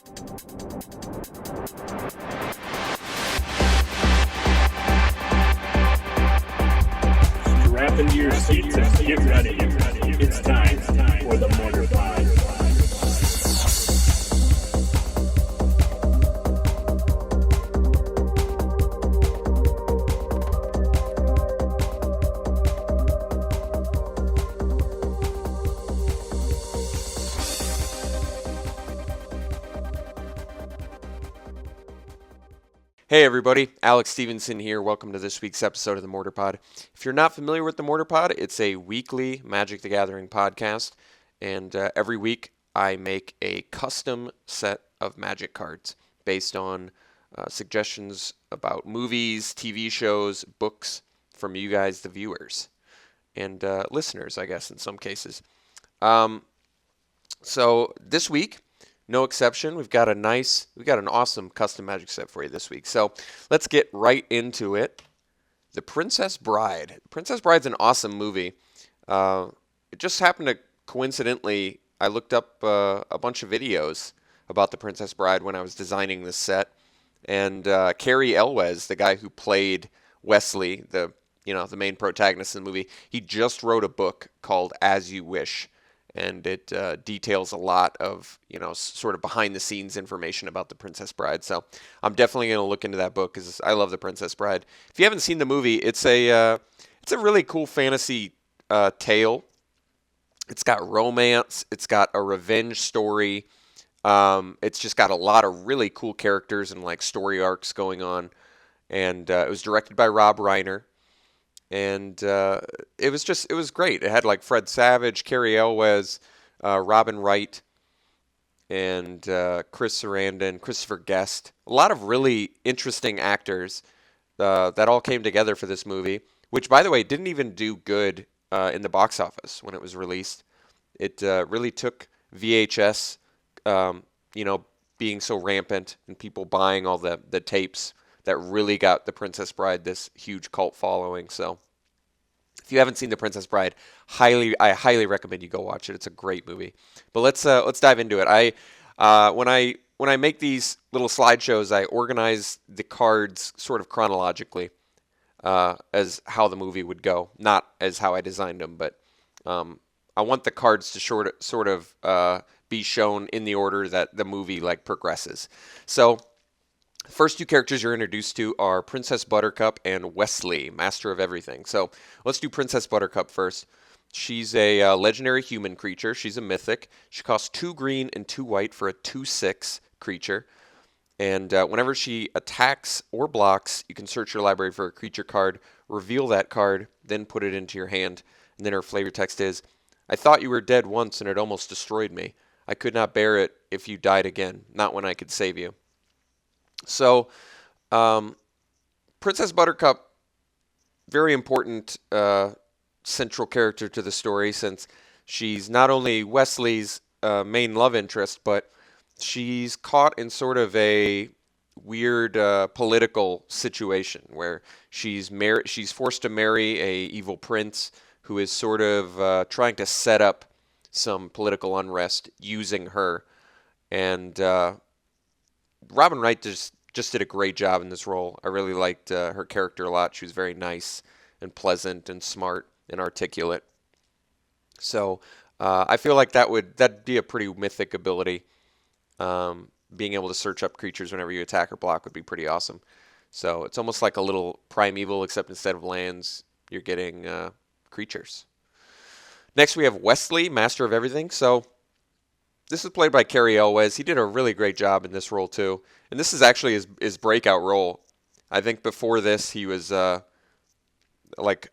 Strap into your seats and get ready. It's time for the Mortarpod. Hey everybody, Alex Stephenson here. Welcome to this week's episode of the Mortarpod. If you're not familiar with the Mortarpod, it's a weekly Magic the Gathering podcast, and every week I make a custom set of Magic cards based on suggestions about movies, TV shows, books from you guys, the viewers, and listeners, I guess, in some cases. So this week, no exception. We've got an awesome custom Magic set for you this week. So let's get right into it. The Princess Bride. Princess Bride's an awesome movie. It just happened to coincidentally, I looked up a bunch of videos about The Princess Bride when I was designing this set. And Cary Elwes, the guy who played Wesley, the main protagonist in the movie, he just wrote a book called As You Wish. And it details a lot of, sort of behind-the-scenes information about The Princess Bride. So I'm definitely going to look into that book because I love The Princess Bride. If you haven't seen the movie, it's a really cool fantasy tale. It's got romance. It's got a revenge story. It's just got a lot of really cool characters and like story arcs going on. And it was directed by Rob Reiner. And it was great. It had like Fred Savage, Cary Elwes, Robin Wright, and Chris Sarandon, Christopher Guest. A lot of really interesting actors that all came together for this movie, which, by the way, didn't even do good in the box office when it was released. It really took VHS, being so rampant and people buying all the tapes that really got The Princess Bride this huge cult following. So if you haven't seen The Princess Bride, I highly recommend you go watch it. It's a great movie. But let's dive into it. When I make these little slideshows, I organize the cards sort of chronologically as how the movie would go, not as how I designed them. But I want the cards to sort of be shown in the order that the movie progresses. So first two characters you're introduced to are Princess Buttercup and Wesley, Master of Everything. So let's do Princess Buttercup first. She's a legendary human creature. She's a mythic. She costs 2 green and 2 white for a 2/6 creature. And whenever she attacks or blocks, you can search your library for a creature card, reveal that card, then put it into your hand. And then her flavor text is, "I thought you were dead once and it almost destroyed me. I could not bear it if you died again, not when I could save you." So, Princess Buttercup, very important central character to the story since she's not only Wesley's main love interest, but she's caught in sort of a weird political situation where she's forced to marry a evil prince who is sort of trying to set up some political unrest using her. And Robin Wright just did a great job in this role. I really liked her character a lot. She was very nice and pleasant and smart and articulate. So I feel like that'd be a pretty mythic ability. Being able to search up creatures whenever you attack or block would be pretty awesome. So it's almost like a little primeval, except instead of lands, you're getting creatures. Next we have Wesley, Master of Everything. So this is played by Cary Elwes. He did a really great job in this role too. And this is actually his breakout role. I think before this he was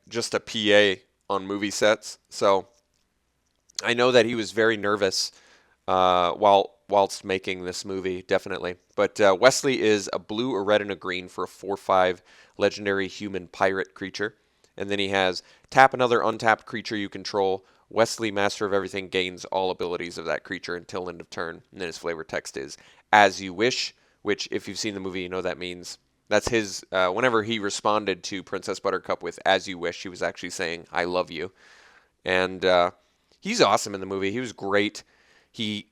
just a PA on movie sets. So I know that he was very nervous whilst making this movie, definitely. But Wesley is a blue, a red, and a green for a 4/5 legendary human pirate creature. And then he has tap another untapped creature you control. Wesley, Master of Everything, gains all abilities of that creature until end of turn. And then his flavor text is As You Wish, which if you've seen the movie, you know that means that's his, whenever he responded to Princess Buttercup with As You Wish, he was actually saying, I love you. And he's awesome in the movie. He was great. He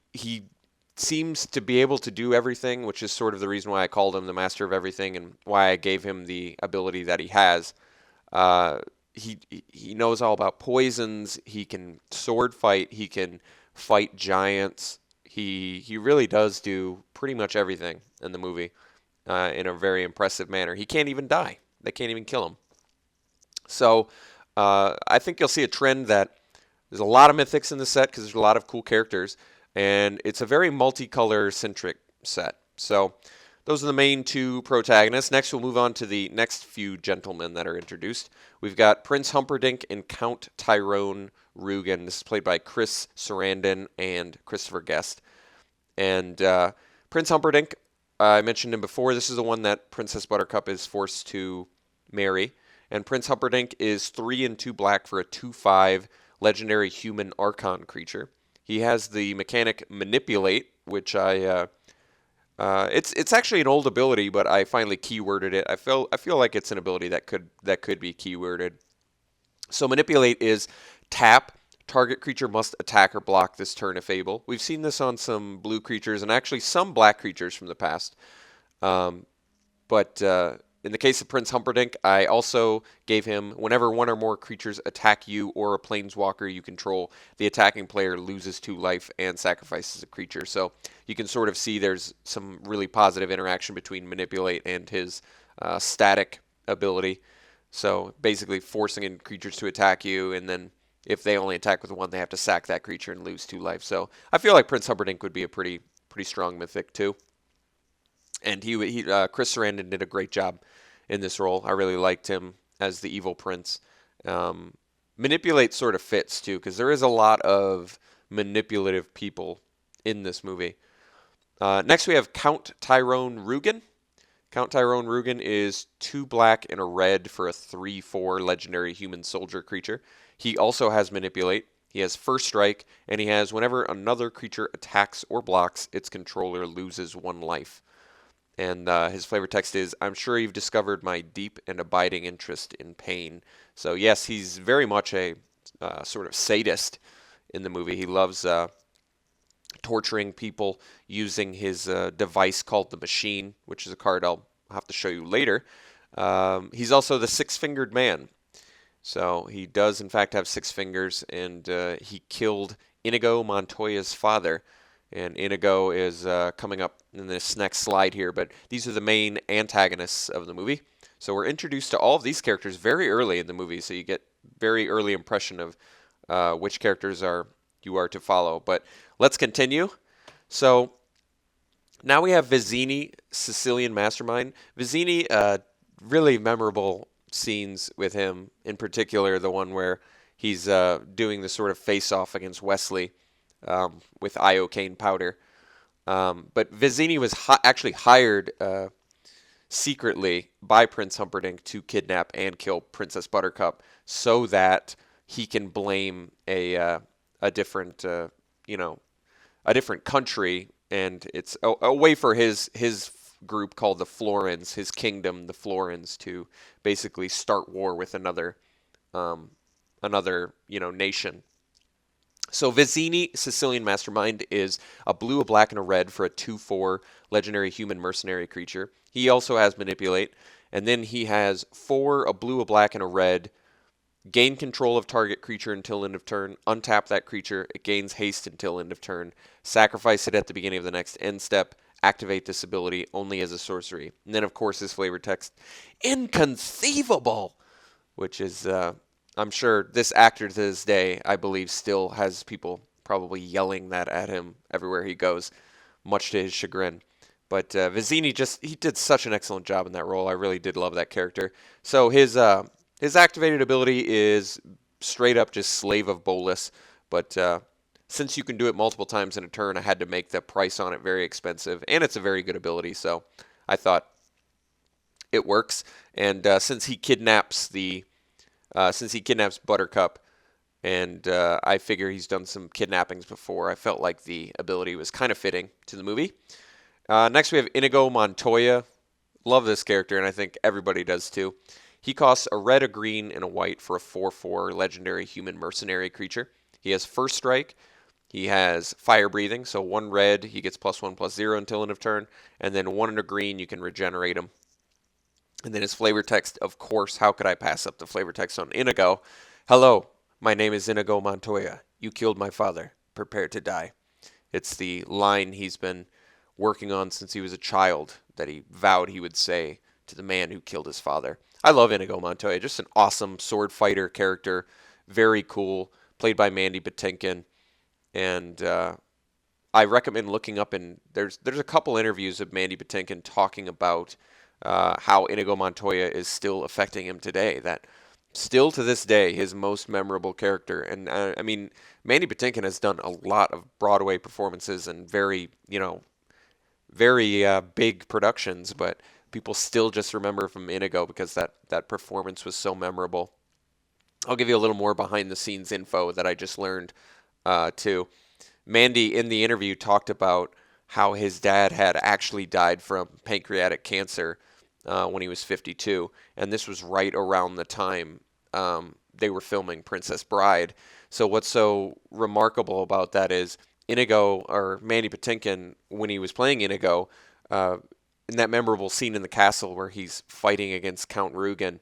seems to be able to do everything, which is sort of the reason why I called him the master of everything and why I gave him the ability that he has. Uh, he knows all about poisons. He can sword fight. He can fight giants. He really does do pretty much everything in the movie in a very impressive manner. He can't even die. They can't even kill him. So I think you'll see a trend that there's a lot of mythics in the set because there's a lot of cool characters, and it's a very multicolor centric set. So those are the main two protagonists. Next, we'll move on to the next few gentlemen that are introduced. We've got Prince Humperdinck and Count Tyrone Rugen. This is played by Chris Sarandon and Christopher Guest. And Prince Humperdinck, I mentioned him before. This is the one that Princess Buttercup is forced to marry. And Prince Humperdinck is 3 and 2 black for a 2/5 legendary human Archon creature. He has the mechanic Manipulate, which it's actually an old ability, but I finally keyworded it. I feel like it's an ability that could be keyworded. So Manipulate is tap. Target creature must attack or block this turn if able. We've seen this on some blue creatures and actually some black creatures from the past. But in the case of Prince Humperdinck, I also gave him whenever one or more creatures attack you or a planeswalker you control, the attacking player loses 2 life and sacrifices a creature. So you can sort of see there's some really positive interaction between Manipulate and his static ability. So basically forcing in creatures to attack you, and then if they only attack with 1, they have to sack that creature and lose 2 life. So I feel like Prince Humperdinck would be a pretty strong mythic too. And Chris Sarandon did a great job in this role. I really liked him as the evil prince. Manipulate sort of fits too, because there is a lot of manipulative people in this movie. Next we have Count Tyrone Rugen. Count Tyrone Rugen is 2 black and a red for a 3/4 legendary human soldier creature. He also has Manipulate. He has First Strike, and he has whenever another creature attacks or blocks, its controller loses 1 life. And his flavor text is, "I'm sure you've discovered my deep and abiding interest in pain." So yes, he's very much a sort of sadist in the movie. He loves torturing people using his device called the Machine, which is a card I'll have to show you later. He's also the 6-fingered man. So he does in fact have 6 fingers, and he killed Inigo Montoya's father. And Inigo is coming up in this next slide here, but these are the main antagonists of the movie. So we're introduced to all of these characters very early in the movie, so you get very early impression of which characters you are to follow. But let's continue. So now we have Vizzini, Sicilian Mastermind. Vizzini, really memorable scenes with him, in particular the one where he's doing the sort of face-off against Wesley. With iocane powder. But Vizzini was actually hired secretly by Prince Humperdinck to kidnap and kill Princess Buttercup so that he can blame a different country, and it's a way for his group called the Florins, his kingdom, the Florins, to basically start war with another nation. So Vizzini, Sicilian Mastermind, is a blue, a black, and a red for a 2/4 legendary human mercenary creature. He also has Manipulate, and then he has 4, a blue, a black, and a red. Gain control of target creature until end of turn. Untap that creature. It gains haste until end of turn. Sacrifice it at the beginning of the next end step. Activate this ability only as a sorcery. And then, of course, his flavor text, "Inconceivable," which is... I'm sure this actor to this day, I believe, still has people probably yelling that at him everywhere he goes, much to his chagrin. But Vizzini he did such an excellent job in that role. I really did love that character. So his activated ability is straight up just Slave of Bolus. But since you can do it multiple times in a turn, I had to make the price on it very expensive. And it's a very good ability, so I thought it works. And since he kidnaps Buttercup, and I figure he's done some kidnappings before, I felt like the ability was kind of fitting to the movie. Next we have Inigo Montoya. Love this character, and I think everybody does too. He costs a red, a green, and a white for a 4/4 legendary human mercenary creature. He has First Strike. He has fire breathing, so 1 red, he gets +1/+0 until end of turn, and then 1 and a green, you can regenerate him. And then his flavor text, of course, how could I pass up the flavor text on Inigo? Hello, my name is Inigo Montoya. You killed my father. Prepare to die. It's the line he's been working on since he was a child that he vowed he would say to the man who killed his father. I love Inigo Montoya. Just an awesome sword fighter character. Very cool. Played by Mandy Patinkin. And I recommend looking up, and there's a couple interviews of Mandy Patinkin talking about how Inigo Montoya is still affecting him today. That still to this day, his most memorable character. And I mean, Mandy Patinkin has done a lot of Broadway performances and very big productions, but people still just remember from Inigo because that performance was so memorable. I'll give you a little more behind the scenes info that I just learned too. Mandy in the interview talked about how his dad had actually died from pancreatic cancer when he was 52, and this was right around the time they were filming Princess Bride. So what's so remarkable about that is Inigo, or Mandy Patinkin, when he was playing Inigo, in that memorable scene in the castle where he's fighting against Count Rugen,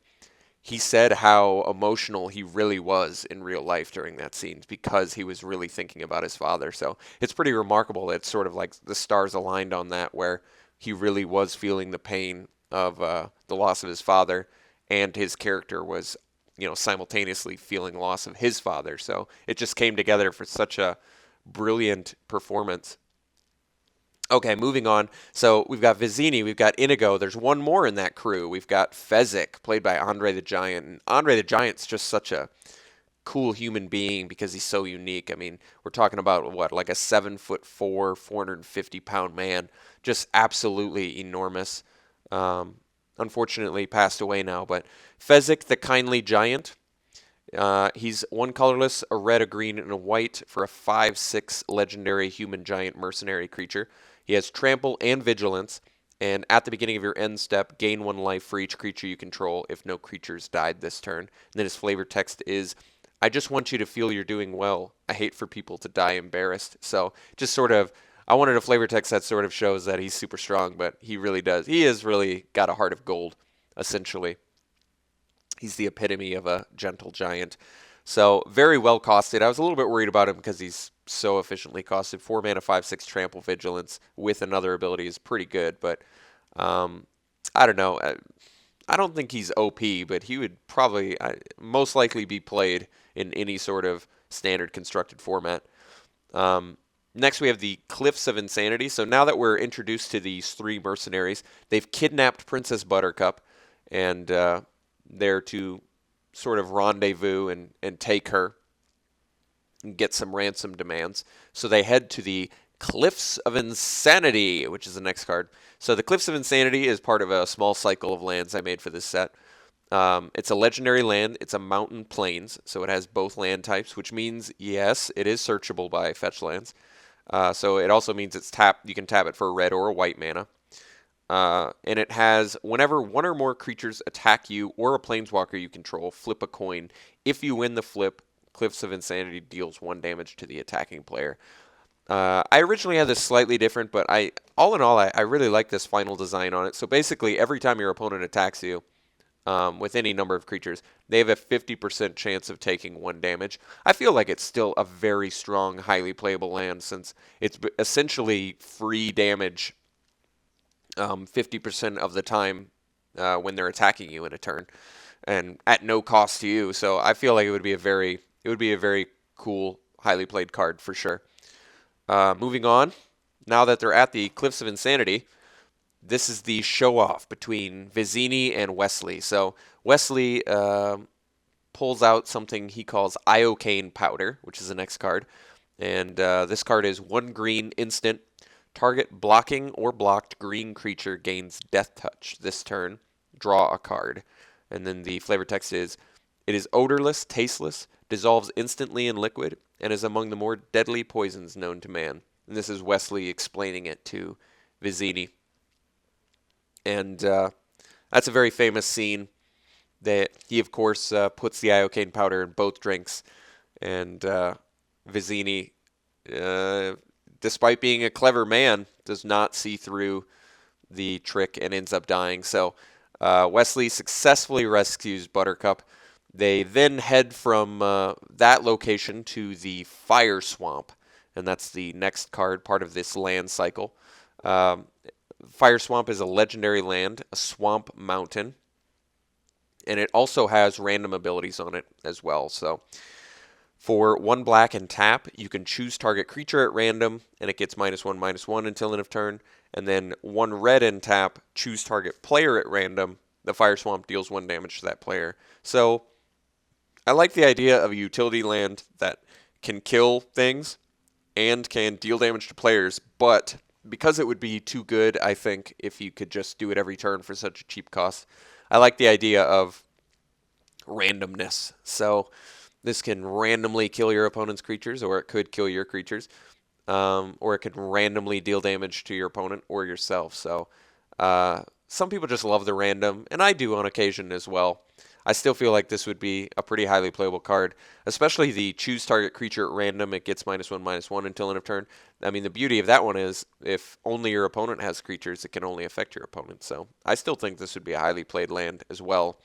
he said how emotional he really was in real life during that scene because he was really thinking about his father. So it's pretty remarkable that it's sort of like the stars aligned on that, where he really was feeling the pain of the loss of his father, and his character was, simultaneously feeling loss of his father. So it just came together for such a brilliant performance. Okay, moving on. So we've got Vizzini, we've got Inigo. There's one more in that crew. We've got Fezzik, played by Andre the Giant. And Andre the Giant's just such a cool human being because he's so unique. I mean, we're talking about like a 7'4", 450-pound man, just absolutely enormous. Unfortunately, passed away now. But Fezzik, the kindly giant. He's 1 colorless, a red, a green, and a white for a 5/6 legendary human giant mercenary creature. He has trample and vigilance, and at the beginning of your end step, gain 1 life for each creature you control if no creatures died this turn. And then his flavor text is, I just want you to feel you're doing well. I hate for people to die embarrassed. So just sort of, I wanted a flavor text that sort of shows that he's super strong, but he really does. He has really got a heart of gold, essentially. He's the epitome of a gentle giant. So very well costed. I was a little bit worried about him because he's so efficiently costed. 4 mana, 5/6 trample vigilance with another ability is pretty good, but I don't know. I don't think he's OP, but he would probably most likely be played in any sort of standard constructed format. Next, we have the Cliffs of Insanity. So now that we're introduced to these 3 mercenaries, they've kidnapped Princess Buttercup, and they're to sort of rendezvous and take her and get some ransom demands. So they head to the Cliffs of Insanity, which is the next card. So the Cliffs of Insanity is part of a small cycle of lands I made for this set. It's a legendary land. It's a mountain plains, so it has both land types, which means, yes, it is searchable by fetch lands. So it also means you can tap it for a red or a white mana. And it has, whenever 1 or more creatures attack you or a planeswalker you control, flip a coin. If you win the flip, Cliffs of Insanity deals 1 damage to the attacking player. I originally had this slightly different, but all in all, I really like this final design on it. So basically, every time your opponent attacks you with any number of creatures, they have a 50% chance of taking 1 damage. I feel like it's still a very strong, highly playable land since it's essentially free damage 50% of the time when they're attacking you in a turn, and at no cost to you. So I feel like it would be a very cool, highly played card for sure. Moving on, now that they're at the Cliffs of Insanity, this is the show-off between Vizzini and Wesley. So Wesley pulls out something he calls Iocane Powder, which is the next card, and this card is 1 green instant. Target blocking or blocked green creature gains Death Touch this turn. Draw a card. And then the flavor text is, it is odorless, tasteless, dissolves instantly in liquid, and is among the more deadly poisons known to man. And this is Wesley explaining it to Vizzini. And that's a very famous scene that he, of course, puts the Iocane powder in both drinks. And Vizzini despite being a clever man, does not see through the trick and ends up dying. So Wesley successfully rescues Buttercup. They then head from that location to the Fire Swamp, and that's the next card, part of this land cycle. Um, Fire Swamp is a legendary land, a swamp mountain, and it also has random abilities on it as well. So for 1 black and tap, you can choose target creature at random, and it gets -1/-1 until end of turn. And then 1 red and tap, choose target player at random. The Fire Swamp deals 1 damage to that player. So I like the idea of a utility land that can kill things and can deal damage to players, but because it would be too good, I think, if you could just do it every turn for such a cheap cost, I like the idea of randomness. So this can randomly kill your opponent's creatures, or it could kill your creatures, or it can randomly deal damage to your opponent or yourself. So some people just love the random, and I do on occasion as well. I still feel like this would be a pretty highly playable card, especially the choose target creature at random. It gets -1/-1 until end of turn. I mean, the beauty of that one is if only your opponent has creatures, it can only affect your opponent. So I still think this would be a highly played land as well.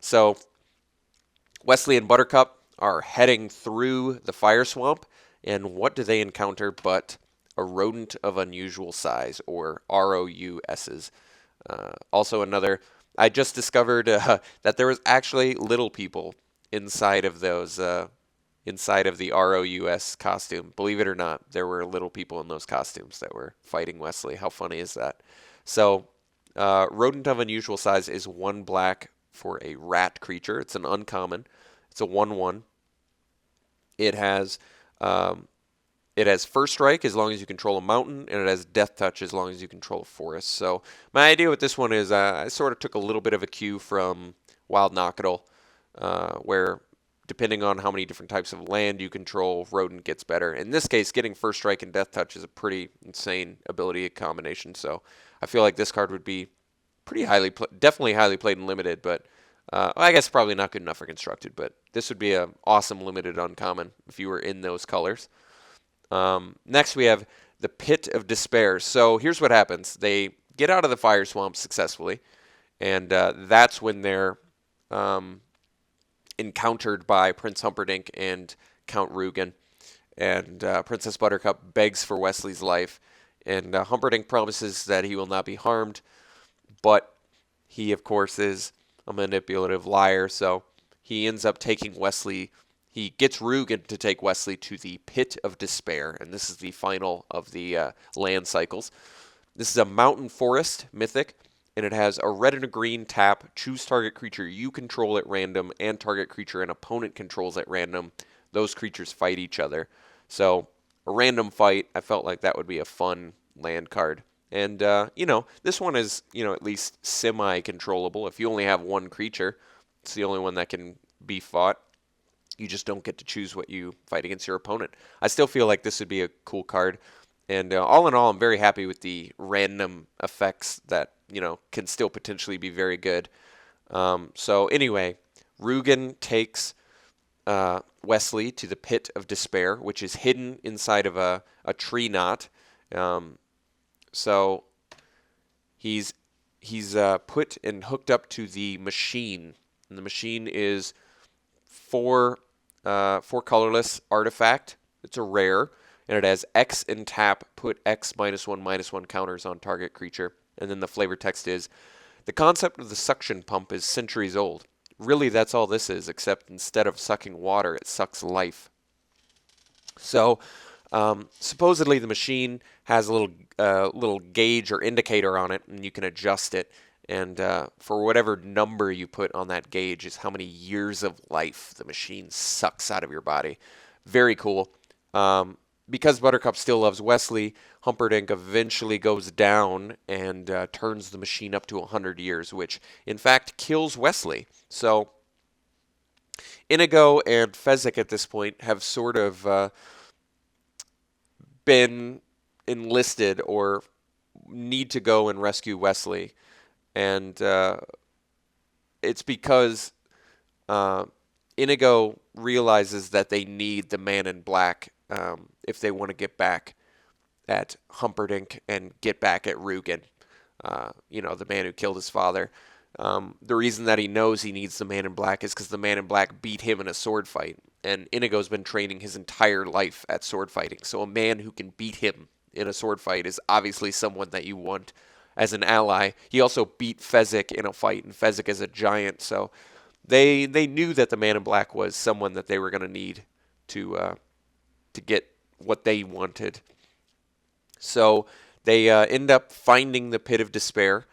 So Wesley and Buttercup are heading through the Fire Swamp, and what do they encounter but a rodent of unusual size, or ROUSs. Also another, I just discovered that there was actually little people inside of those, inside of the ROUS costume. Believe it or not, there were little people in those costumes that were fighting Wesley. How funny is that? So, rodent of unusual size is 1 black for a rat creature. It's an uncommon. It's a 1/1. It has first strike as long as you control a mountain, and it has death touch as long as you control a forest. So my idea with this one is I sort of took a little bit of a cue from Wild Knockadle, where depending on how many different types of land you control, rodent gets better. In this case, getting first strike and death touch is a pretty insane ability combination. So I feel like this card would be pretty definitely highly played in limited, but I guess probably not good enough for constructed. But this would be an awesome limited uncommon if you were in those colors. Next, we have the Pit of Despair. So here's what happens. They get out of the Fire Swamp successfully, and that's when they're encountered by Prince Humperdinck and Count Rugen. And Princess Buttercup begs for Wesley's life, and Humperdinck promises that he will not be harmed, but he, of course, is a manipulative liar, so he ends up taking Wesley. He gets Rugen to take Wesley to the Pit of Despair, and this is the final of the land cycles. This is a mountain forest mythic, and it has a red and a green tap. Choose target creature you control at random and target creature an opponent controls at random. Those creatures fight each other. So a random fight, I felt like that would be a fun land card. And, this one is, at least semi-controllable. If you only have one creature, it's the only one that can be fought. You just don't get to choose what you fight against your opponent. I still feel like this would be a cool card. And all in all, I'm very happy with the random effects that, can still potentially be very good. So anyway, Rugen takes Wesley to the Pit of Despair, which is hidden inside of a tree knot. So he's put and hooked up to the machine, and the machine is four colorless artifact. It's a rare, and it has X and tap. Put X -1/-1 counters on target creature, and then the flavor text is, the concept of the suction pump is centuries old. Really, that's all this is, except instead of sucking water, it sucks life. So supposedly the machine has a little gauge or indicator on it, and you can adjust it. And for whatever number you put on that gauge is how many years of life the machine sucks out of your body. Very cool. Because Buttercup still loves Wesley, Humperdinck eventually goes down and turns the machine up to 100 years, which in fact kills Wesley. So Inigo and Fezzik at this point have sort of been enlisted or need to go and rescue Wesley. And it's because Inigo realizes that they need the Man in Black if they want to get back at Humperdinck and get back at Rugen, the man who killed his father. The reason that he knows he needs the Man in Black is because the Man in Black beat him in a sword fight. And Inigo's been training his entire life at sword fighting. So a man who can beat him in a sword fight is obviously someone that you want as an ally. He also beat Fezzik in a fight, and Fezzik is a giant. So they knew that the Man in Black was someone that they were going to need to get what they wanted. So they end up finding the Pit of Despair,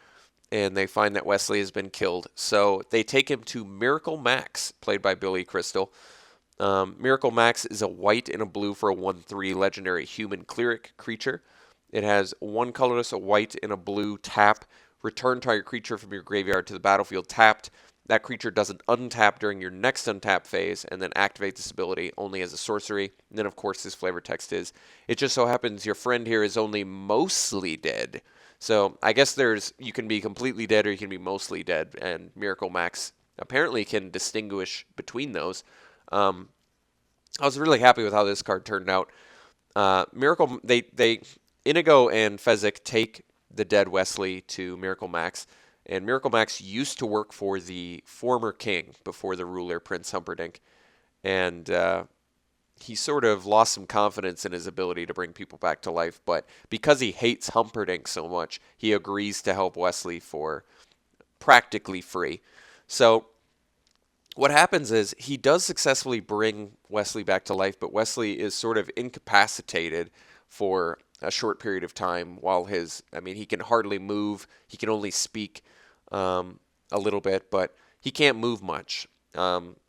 and they find that Wesley has been killed. So they take him to Miracle Max, played by Billy Crystal. Miracle Max is a white and a blue for a 1/3 legendary human cleric creature. It has one colorless, a white, and a blue tap. Return target creature from your graveyard to the battlefield tapped. That creature doesn't untap during your next untap phase, and then activate this ability only as a sorcery. And then, of course, this flavor text is, it just so happens your friend here is only mostly dead. So I guess you can be completely dead or you can be mostly dead, and Miracle Max apparently can distinguish between those. I was really happy with how this card turned out. Inigo and Fezzik take the dead Wesley to Miracle Max, and Miracle Max used to work for the former king before the ruler, Prince Humperdinck, and he sort of lost some confidence in his ability to bring people back to life, but because he hates Humperdinck so much, he agrees to help Wesley for practically free. So what happens is he does successfully bring Wesley back to life, but Wesley is sort of incapacitated for a short period of time while he can hardly move. He can only speak a little bit, but he can't move much.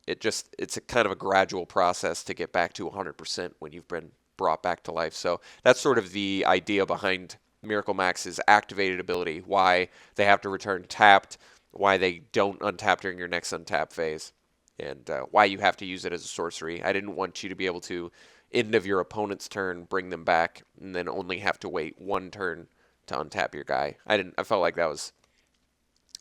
It's a kind of a gradual process to get back to 100% when you've been brought back to life. So that's sort of the idea behind Miracle Max's activated ability, why they have to return tapped, why they don't untap during your next untap phase, and why you have to use it as a sorcery. I didn't want you to be able to, end of your opponent's turn, bring them back, and then only have to wait one turn to untap your guy. I felt like that was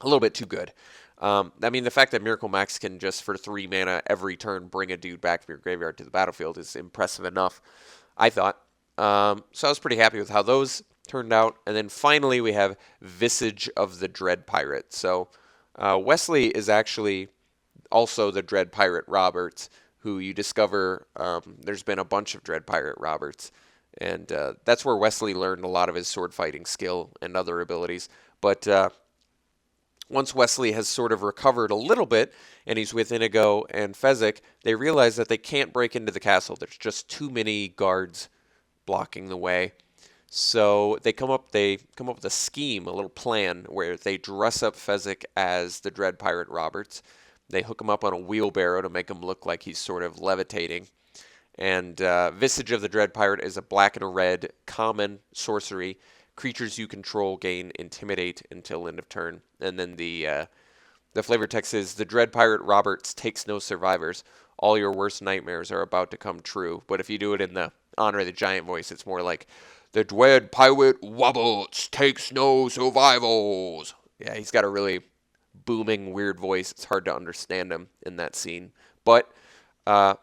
a little bit too good. The fact that Miracle Max can just, for 3 mana every turn, bring a dude back from your graveyard to the battlefield is impressive enough, I thought. So I was pretty happy with how those turned out. And then finally we have Visage of the Dread Pirate. So Wesley is actually also the Dread Pirate Roberts, who you discover there's been a bunch of Dread Pirate Roberts. And that's where Wesley learned a lot of his sword fighting skill and other abilities. But once Wesley has sort of recovered a little bit, and he's with Inigo and Fezzik, they realize that they can't break into the castle. There's just too many guards blocking the way. So they come up with a scheme, a little plan, where they dress up Fezzik as the Dread Pirate Roberts. They hook him up on a wheelbarrow to make him look like he's sort of levitating. And Visage of the Dread Pirate is a black and a red common sorcery. Creatures you control gain Intimidate until end of turn. And then the flavor text is, the Dread Pirate Roberts takes no survivors. All your worst nightmares are about to come true. But if you do it in the Honor of the Giant voice, it's more like, the Dread Pirate Roberts takes no survivors. Yeah, he's got a really booming, weird voice. It's hard to understand him in that scene. But they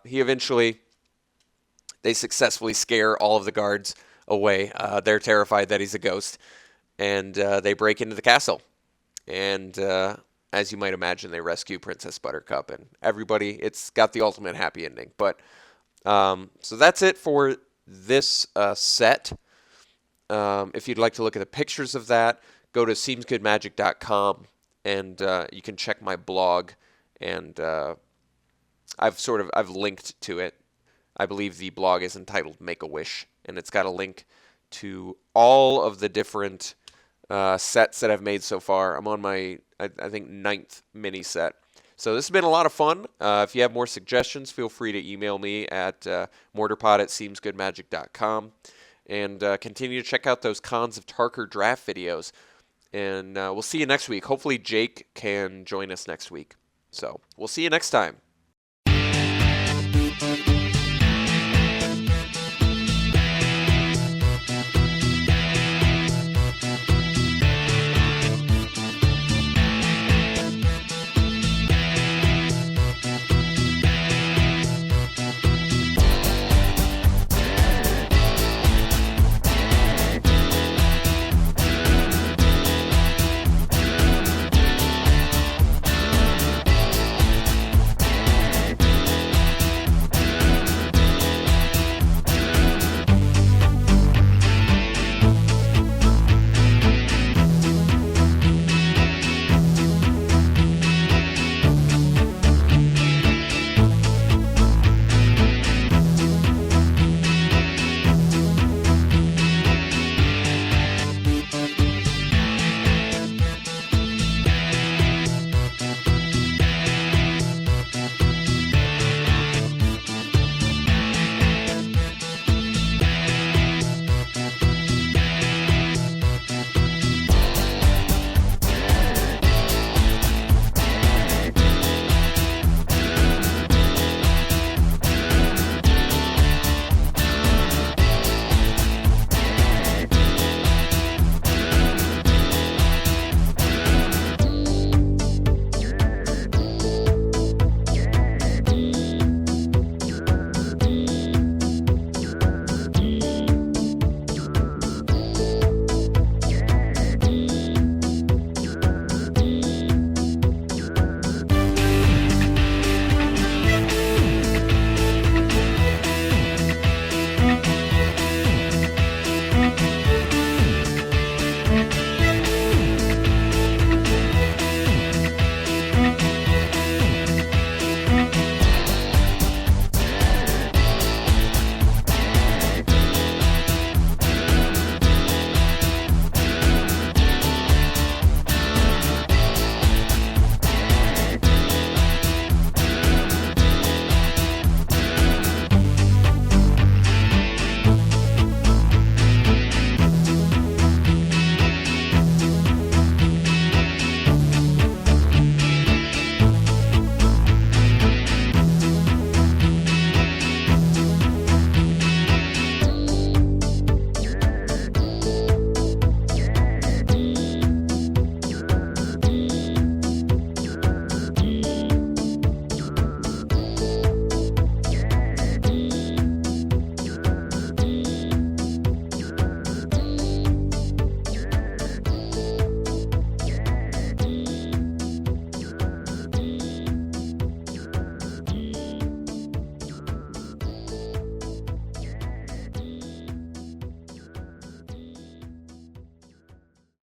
successfully scare all of the guards away. They're terrified that he's a ghost, and they break into the castle. And as you might imagine, they rescue Princess Buttercup and everybody. It's got the ultimate happy ending. But so that's it for this set. If you'd like to look at the pictures of that, go to SeemsGoodMagic.com, and you can check my blog. And I've linked to it. I believe the blog is entitled Make a Wish, and it's got a link to all of the different sets that I've made so far. I'm on my, I think, 9th mini set. So this has been a lot of fun. If you have more suggestions, feel free to email me at mortarpod@seemsgoodmagic.com. And continue to check out those Cons of Tarkir draft videos. And we'll see you next week. Hopefully Jake can join us next week. So we'll see you next time.